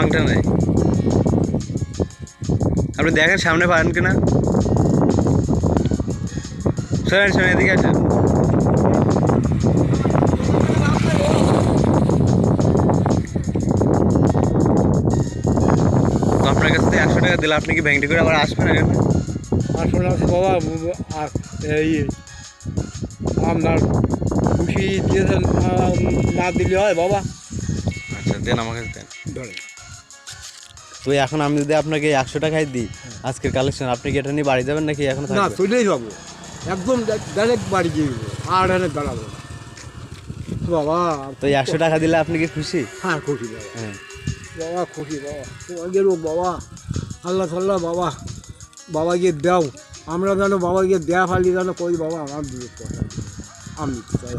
মাংটা নাই। আপনি দেখেন সামনে পারেন কিনা। শোনেন শোনেন, এদিকে আসেন। তো আপনার কাছ থেকে 100 টাকা দিলে আপনি কি ব্যাংকে করে আবার আসবেন এখানে? আসলে বাবা আর এই আপনার খুশি দিয়েছেন, না দিলে হয় বাবা। আচ্ছা দেন, আমার কাছে দেন। ধরে তো এখন আমি যদি আপনাকে 100 টাকায় দিই আজকের কালেকশন, আপনি কি এটা নিয়ে বাড়ি যাবেন নাকি এখন না, থাকবেন? চলেই যাবো, একদম ডাইরেক্ট বাড়ি গিয়ে যাবো, আর এখানে দাঁড়াবো না বাবা। তো এই 100 টাকা দিলে আপনি কি খুশি? হ্যাঁ খুশি বাবা, হ্যাঁ। বাবা খুশি বাবা, তোমাদেরও বাবা, আল্লাহ তাল্লাহ বাবা, বাবা গিয়ে দাও, আমরা যেন বাবা গিয়ে দেয়া ফালি যেন কই বাবা, আমার দিয়ে আমি দিতে চাই।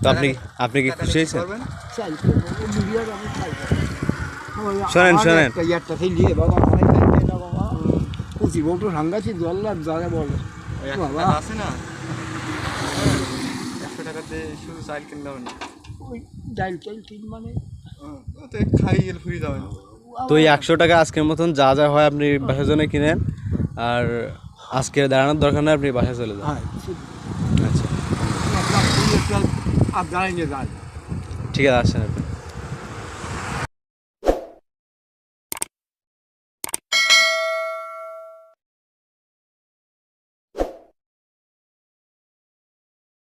তো আপনি কি খুশি হয়েছেন? চাই তো বাবা, বিরিয়ার আমি খাই না। শোনেন, আমার শোনেন। একটা ইয়ারটা সেই নিয়ে বাবা, আমার একটা দেয় না বাবা, কুচি বউটো সাংঘাতিক জল্লার যারা বলে বাবা, আছে না 100 টাকাতে শুধু চাল কিনতে হবে না, ওই ডাইল টাইল ঠিক মানে তো খাই গেলে ফ্রি যাবেন। তো এই 100 টাকা আজকের মতন যা যা হয় আপনি বাসার জন্য কিনেন, আর আজকে দাঁড়ানোর দরকার নেই, আপনি বাসায় চলে যান। হ্যাঁ আচ্ছা আর দাঁড়াই নিয়ে যায়। ঠিক আছে, আসেন আপনি।